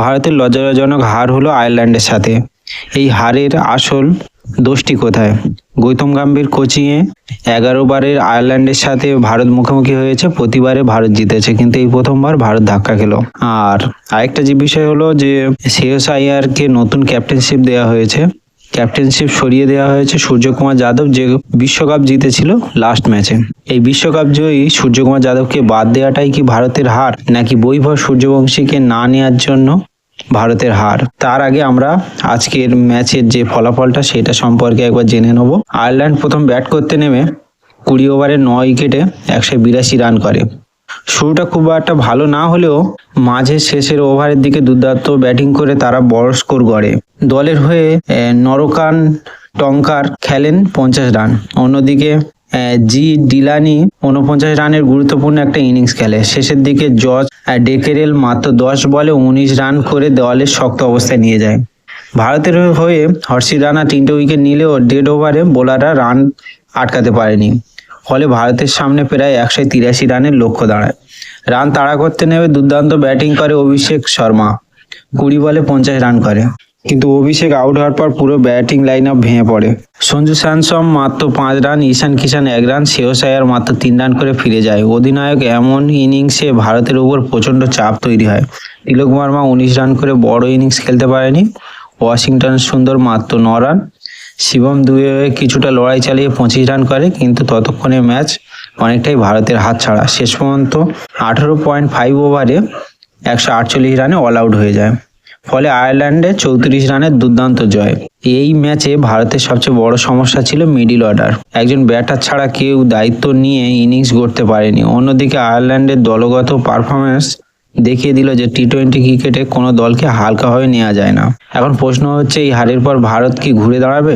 ভারতের লজ্জাজনক হার হলো আয়ারল্যান্ডের সাথে। এই হারের আসল দোষটি কোথায়? গৌতম গম্ভীর কোচিংয়ে 11 বারের আয়ারল্যান্ডের সাথে ভারত মুখোমুখি হয়েছে, প্রতিবারে ভারত জিতেছে, কিন্তু এই প্রথমবার ভারত ধাক্কা খেলো। আর আরেকটা যে বিষয় হলো যে শ্রেয়স আইয়ারকে নতুন ক্যাপ্টেনশিপ দেওয়া হয়েছে। ক্যাপ্টেনশিপ সরিয়ে দেওয়া হয়েছে সূর্যকুমার যাদব, যে বিশ্বকাপ জিতেছিল লাস্ট ম্যাচে। এই বিশ্বকাপ জয়ী সূর্যকুমার যাদবকে বাদ দেওয়াটাই কি ভারতের হার, নাকি বৈভব সূর্যবংশীকে না নেওয়ার জন্য ভারতের হার? তার আগে আমরা আজকের ম্যাচের যে ফলাফলটা সেটা সম্পর্কে একবার জেনে নেব। আয়ারল্যান্ড প্রথম ব্যাট করতে নেমে 20 ওভারে 9 উইকেটে 182 রান করে। শুরুটা খুব একটা ভালো না হলেও মাঝে শেষের ওভারের দিকে দুর্দান্ত ব্যাটিং করে তারা বড় স্কোর গড়ে। দলের হয়ে নরকান টঙ্কার খেলেন 50 রান। অন্যদিকে জি ডিলানি 49 রানের গুরুত্বপূর্ণ একটা ইনিংস খেলে। শেষের দিকে জর্জ ডেকেরেল মাত্র 10 বলে 19 রান করে দলের শক্ত অবস্থায় নিয়ে যায়। ভারতের হয়ে হর্ষিত রানা 3টে উইকেট নিলেও ডেড ওভারে বোলাররা রান আটকাতে পারেনি। ফলে ভারতের সামনে প্রায় 183 রানের লক্ষ্য দাঁড়ায়। রান তাড়া করতে নেমে দুর্দান্ত ব্যাটিং করে অভিষেক শর্মা, 20 বলে 50 রান করে, কিন্তু অভিষেক আউট হওয়ার পর পুরো ব্যাটিং লাইন আপ ভেঙে পড়ে। সঞ্জু স্যামসন মাত্র 5 রান, ঈশান কিষান 1 রান, শ্রেয়স আইয়ার মাত্র 3 রান করে ফিরে যায়। অধিনায়ক এমন ইনিংসে ভারতের উপর প্রচন্ড চাপ তৈরি হয়। তিলক বর্মা 19 রান করে বড় ইনিংস খেলতে পারেনি। ওয়াশিংটন সুন্দর মাত্র 9 রান। শিবম দুবে কিছুটা লড়াই চালিয়ে 25 রান করে, কিন্তু ততক্ষণে ম্যাচ অনেকটাই ভারতের হাত ছাড়া। শেষ পর্যন্ত 18.5 ওভারে 148 রানে অল আউট হয়ে যায়। ফলে আয়ারল্যান্ডে 34 রানের দুর্দান্ত জয়। এই ম্যাচে ভারতের সবচেয়ে বড় সমস্যা ছিল মিডিল অর্ডার। একজন ব্যাটার ছাড়া কেউ দায়িত্ব নিয়ে ইনিংস গড়তে পারেনি। অন্যদিকে আয়ারল্যান্ডের দলগত পারফরমেন্স দেখিয়ে দিল যে টি-20 ক্রিকেটে কোনো দলকে হালকাভাবে নেওয়া যায় না। এখন প্রশ্ন হচ্ছে, এই হারের পর ভারত কি ঘুরে দাঁড়াবে?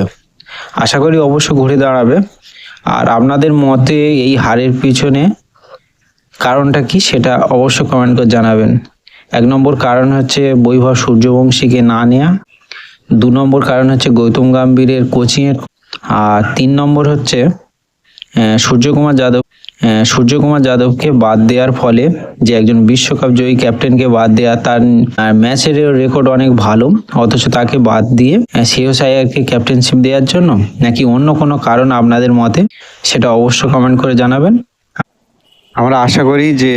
আশা করি অবশ্য ঘুরে দাঁড়াবে। আর আপনাদের মতে এই হারের পিছনে কারণটা কি সেটা অবশ্য কমেন্ট করে জানাবেন। 1 নম্বর কারণ হচ্ছে বৈভব সূর্যবংশীকে না নেওয়া। 2 নম্বর কারণ হচ্ছে গৌতম গম্ভীরের কোচিংয়ের। আর 3 নম্বর হচ্ছে সূর্যকুমার যাদবকে বাদ দেওয়ার ফলে, যে একজন বিশ্বকাপ জয়ী ক্যাপ্টেনকে বাদ দেওয়া, তার ম্যাচের রেকর্ড অনেক ভালো, অথচ তাকে বাদ দিয়ে শ্রেয়স আইয়ারকে ক্যাপ্টেনশিপ দেওয়ার জন্য, নাকি অন্য কোনো কারণ আপনাদের মতে, সেটা অবশ্য কমেন্ট করে জানাবেন। আমরা আশা করি যে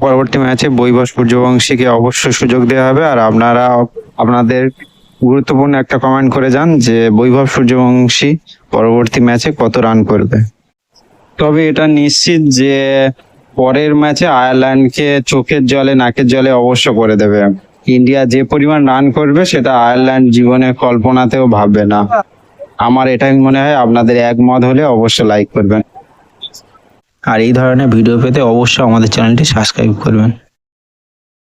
পরবর্তী ম্যাচে বৈভব সূর্যবংশীকে অবশ্যই সুযোগ দেওয়া হবে। আর আপনারা আপনাদের গুরুত্বপূর্ণ একটা কমেন্ট করে যান যে বৈভব সূর্যবংশী পরবর্তী ম্যাচে কত রান করবে। তবে এটা নিশ্চিত যে পরের ম্যাচে আয়ারল্যান্ডকে চোখের জলে নাকের জলে অবশ্য করে দেবে। ইন্ডিয়া যে পরিমাণ রান করবে সেটা আয়ারল্যান্ড জীবনে কল্পনাতেও ভাববে না। আমার এটাই মনে হয়। আপনাদের একমত হলে অবশ্যই লাইক করবেন, আর এই ধরনের ভিডিও পেতে অবশ্যই আমাদের চ্যানেলটি সাবস্ক্রাইব করবেন।